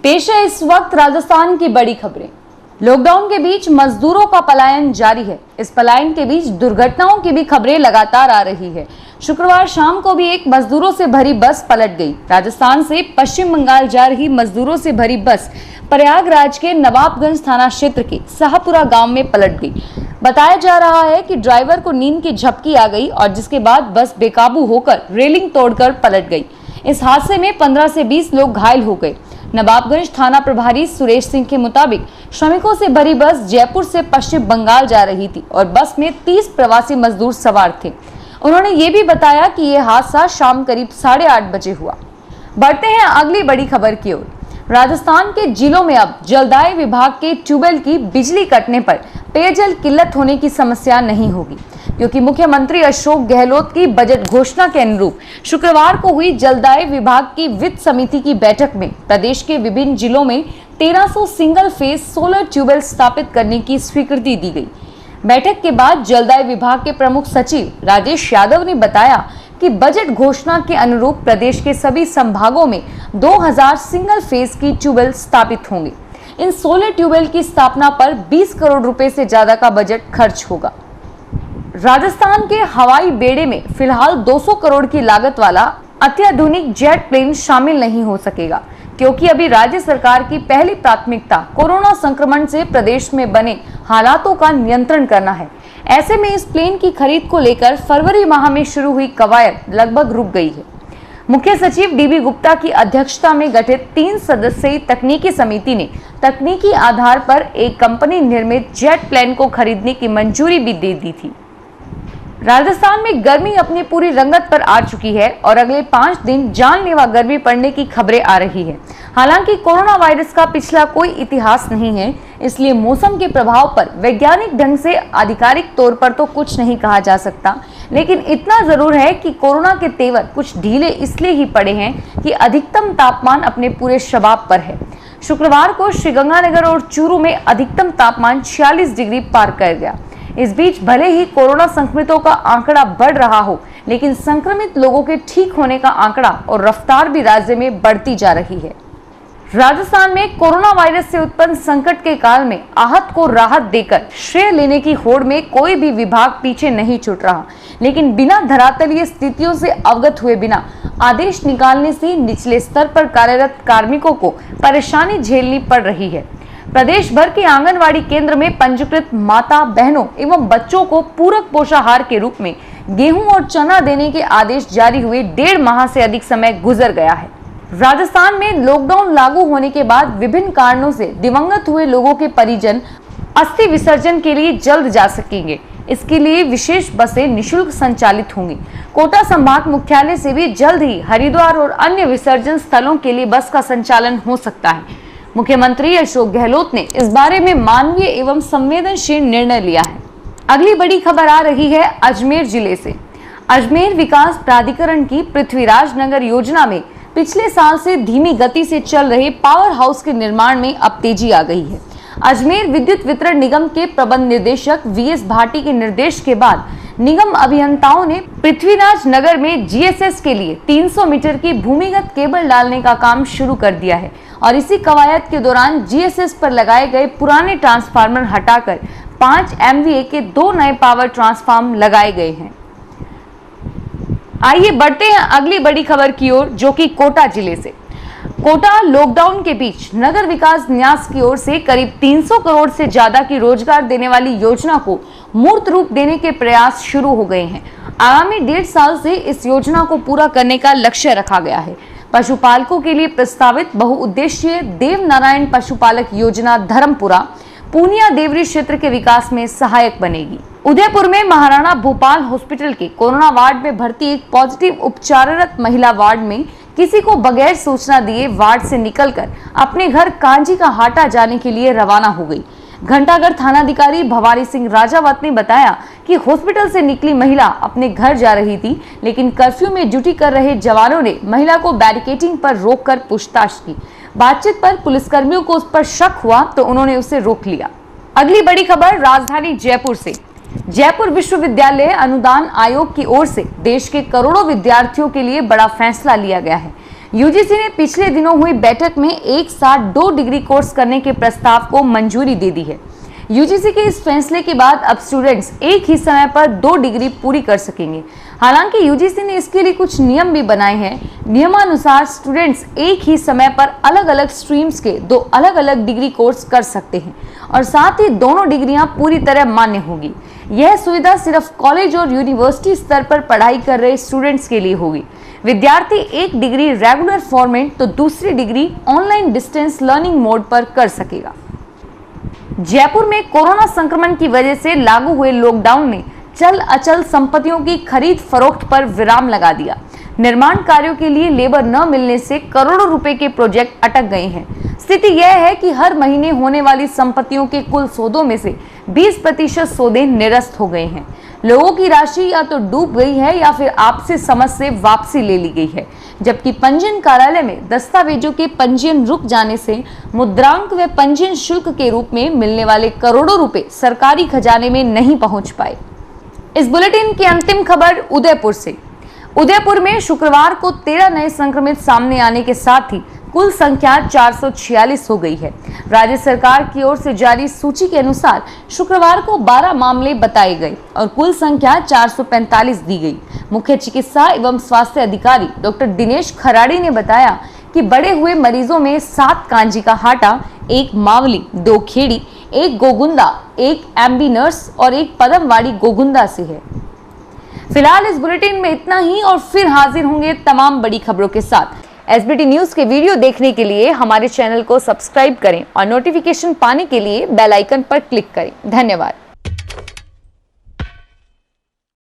पेश है इस वक्त राजस्थान की बड़ी खबरें। लॉकडाउन के बीच मजदूरों का पलायन जारी है। इस पलायन के बीच दुर्घटनाओं की भी खबरें लगातार आ रही है। शुक्रवार शाम को भी एक मजदूरों से भरी बस पलट गई। राजस्थान से पश्चिम बंगाल जा रही मजदूरों से भरी बस प्रयागराज के नवाबगंज थाना क्षेत्र के शाहपुरा गांव में पलट गई। बताया जा रहा है कि ड्राइवर को नींद की झपकी आ गई और जिसके बाद बस बेकाबू होकर रेलिंग तोड़कर पलट गई। इस हादसे में 15 से 20 लोग घायल हो गए। नवाबगंज थाना प्रभारी सुरेश सिंह के मुताबिक श्रमिकों से भरी बस जयपुर से पश्चिम बंगाल जा रही थी और बस में 30 प्रवासी मजदूर सवार थे। उन्होंने ये भी बताया कि यह हादसा शाम करीब 8:30 बजे हुआ। बढ़ते हैं अगली बड़ी खबर की ओर। राजस्थान के जिलों में अब जलदाय विभाग के ट्यूबवेल की बिजली कटने पर पेयजल किल्लत होने की समस्या नहीं होगी, क्योंकि मुख्यमंत्री अशोक गहलोत की बजट घोषणा के अनुरूप शुक्रवार को हुई जलदाय विभाग की वित्त समिति की बैठक में प्रदेश के विभिन्न जिलों में 1300 सिंगल फेज सोलर ट्यूबवेल स्थापित करने की स्वीकृति दी गई। बैठक के बाद जलदाय विभाग के प्रमुख सचिव राजेश यादव ने बताया कि बजट घोषणा के अनुरूप प्रदेश के सभी संभागों में 2000 सिंगल फेज की ट्यूबवेल स्थापित होंगे। इन सोलर ट्यूबवेल की स्थापना पर 20 करोड़ रुपए से ज्यादा का बजट खर्च होगा। राजस्थान के हवाई बेड़े में फिलहाल 200 करोड़ की लागत वाला अत्याधुनिक जेट प्लेन शामिल नहीं हो सकेगा, क्योंकि अभी राज्य सरकार की पहली प्राथमिकता कोरोना संक्रमण से प्रदेश में बने हालातों का नियंत्रण करना है। ऐसे में इस प्लेन की खरीद को लेकर फरवरी माह में शुरू हुई कवायद लगभग रुक गई है। मुख्य सचिव डीबी गुप्ता की अध्यक्षता में गठित 3 सदस्यीय तकनीकी समिति ने तकनीकी आधार पर एक कंपनी निर्मित जेट प्लेन को खरीदने की मंजूरी भी दे दी थी। राजस्थान में गर्मी अपनी पूरी रंगत पर आ चुकी है और अगले 5 दिन जानलेवा गर्मी पड़ने की खबरें आ रही है। हालांकि कोरोना वायरस का पिछला कोई इतिहास नहीं है, इसलिए मौसम के प्रभाव पर वैज्ञानिक ढंग से आधिकारिक तौर पर तो कुछ नहीं कहा जा सकता, लेकिन इतना जरूर है कि कोरोना के तेवर कुछ ढीले इसलिए ही पड़े हैं कि अधिकतम तापमान अपने पूरे शबाब पर है। शुक्रवार को श्रीगंगानगर और चूरू में अधिकतम तापमान 46 डिग्री पार कर गया। इस बीच भले ही कोरोना संक्रमितों का आंकड़ा बढ़ रहा हो, लेकिन संक्रमित लोगों के ठीक होने का आंकड़ा और रफ्तार भी राज्य में बढ़ती जा रही है। राजस्थान में कोरोना वायरस से उत्पन्न संकट के काल में आहत को राहत देकर श्रेय लेने की होड़ में कोई भी विभाग पीछे नहीं छूट रहा, लेकिन बिना धरातलीय स्थितियों से अवगत हुए बिना आदेश निकालने से निचले स्तर पर कार्यरत कार्मिकों को परेशानी झेलनी पड़ रही है। प्रदेश भर के आंगनवाड़ी केंद्र में पंजीकृत माता बहनों एवं बच्चों को पूरक पोषाहार के रूप में गेहूं और चना देने के आदेश जारी हुए 1.5 माह से अधिक समय गुजर गया है। राजस्थान में लॉकडाउन लागू होने के बाद विभिन्न कारणों से दिवंगत हुए लोगों के परिजन अस्थि विसर्जन के लिए जल्द जा सकेंगे। इसके लिए विशेष बसें निःशुल्क संचालित होंगी। कोटा संभाग मुख्यालय से भी जल्द ही हरिद्वार और अन्य विसर्जन स्थलों के लिए बस का संचालन हो सकता है। मुख्यमंत्री अशोक गहलोत ने इस बारे में मानवीय एवं संवेदनशील निर्णय लिया है। अगली बड़ी खबर आ रही है अजमेर जिले से। अजमेर विकास प्राधिकरण की पृथ्वीराज नगर योजना में पिछले साल से धीमी गति से चल रहे पावर हाउस के निर्माण में अब तेजी आ गई है। अजमेर विद्युत वितरण निगम के प्रबंध निदेशक वीएस भाटी के निर्देश के बाद निगम अभियंताओं ने पृथ्वीराज नगर में जीएसएस के लिए 300 मीटर की भूमिगत केबल डालने का काम शुरू कर दिया है और इसी कवायद के दौरान जीएसएस पर लगाए गए पुराने ट्रांसफार्मर हटाकर 5 MVA के 2 नए पावर ट्रांसफार्मर लगाए गए हैं। आइए बढ़ते हैं अगली बड़ी खबर की ओर, जो कि कोटा जिले से। कोटा लॉकडाउन के बीच नगर विकास न्यास की ओर से करीब 300 करोड़ से ज्यादा की रोजगार देने वाली योजना को मूर्त रूप देने के प्रयास शुरू हो गए हैं। आगामी 1.5 साल से इस योजना को पूरा करने का लक्ष्य रखा गया है। पशुपालकों के लिए प्रस्तावित बहुउद्देशीय देव नारायण पशुपालक योजना धर्मपुरा पूनिया देवरी क्षेत्र के विकास में सहायक बनेगी। उदयपुर में महाराणा भूपाल हॉस्पिटल के कोरोना वार्ड में भर्ती एक पॉजिटिव उपचाररत महिला वार्ड में किसी को बगैर सूचना दिए वार्ड से निकलकर अपने घर कांजी का हाटा जाने के लिए रवाना हो गई। घंटाघर थानाधिकारी भवानी सिंह राजावत ने बताया कि हॉस्पिटल से निकली महिला अपने घर जा रही थी, लेकिन कर्फ्यू में ड्यूटी कर रहे जवानों ने महिला को बैरिकेडिंग पर रोककर पूछताछ की। बातचीत पर पुलिसकर्मियों को उस पर शक हुआ तो उन्होंने उसे रोक लिया। अगली बड़ी खबर राजधानी जयपुर से। जयपुर विश्वविद्यालय अनुदान आयोग की ओर से देश के करोड़ों विद्यार्थियों के लिए बड़ा फैसला लिया गया है। यूजीसी ने पिछले दिनों हुई बैठक में एक साथ 2 डिग्री कोर्स करने के प्रस्ताव को मंजूरी दे दी है। यूजीसी के इस फैसले के बाद अब स्टूडेंट्स एक ही समय पर 2 डिग्री पूरी कर सकेंगे। हालांकि यूजीसी ने इसके लिए कुछ नियम भी बनाए हैं। नियमानुसार स्टूडेंट्स एक ही समय पर अलग अलग स्ट्रीम्स के 2 अलग अलग डिग्री कोर्स कर सकते हैं और साथ ही दोनों डिग्रियां पूरी तरह मान्य होगी। यह सुविधा सिर्फ कॉलेज और यूनिवर्सिटी स्तर पर पढ़ाई कर रहे स्टूडेंट्स के लिए होगी। विद्यार्थी एक डिग्री रेगुलर फॉर्मेट तो दूसरी degree online distance learning mode पर कर सकेगा। जयपुर में कोरोना संक्रमण की वजह से लागू हुए लॉकडाउन ने चल अचल संपत्तियों की खरीद फरोख्त पर विराम लगा दिया। निर्माण कार्यों के लिए लेबर न मिलने से करोड़ों रुपए के प्रोजेक्ट अटक गए हैं। स्थिति यह है कि हर महीने होने वाली संपत्तियों के कुल सौदों में से 20% सौदे निरस्त हो गए हैं। लोगों की राशि या तो डूब गई है या फिर आपसी समझ से वापसी ले ली गई है, जबकि पंजीयन कार्यालय में दस्तावेजों के पंजीयन रुक जाने से मुद्रांक व पंजीयन शुल्क के रूप में मिलने वाले करोड़ों रुपए सरकारी खजाने में नहीं पहुंच पाए। इस बुलेटिन की अंतिम खबर उदयपुर से। उदयपुर में शुक्रवार को 13 नए संक्रमित सामने आने के साथ ही कुल संख्या 446 हो गई है। राज्य सरकार की ओर से जारी सूची के अनुसार शुक्रवार को 12 मामले बताए गए और कुल संख्या 445 दी गई। मुख्य चिकित्सा एवं स्वास्थ्य अधिकारी डॉक्टर दिनेश खराड़ी ने बताया कि बढ़े हुए मरीजों में 7 कांजी का हाटा, 1 मावली, 2 खेड़ी, 1 गोगुंदा, 1 एमबी नर्स और 1 पदमवाड़ी गोगुंदा से है। फिलहाल इस बुलेटिन में इतना ही और फिर हाजिर होंगे तमाम बड़ी खबरों के साथ। एसबीटी न्यूज के वीडियो देखने के लिए हमारे चैनल को सब्सक्राइब करें और नोटिफिकेशन पाने के लिए बेल आइकन पर क्लिक करें। धन्यवाद।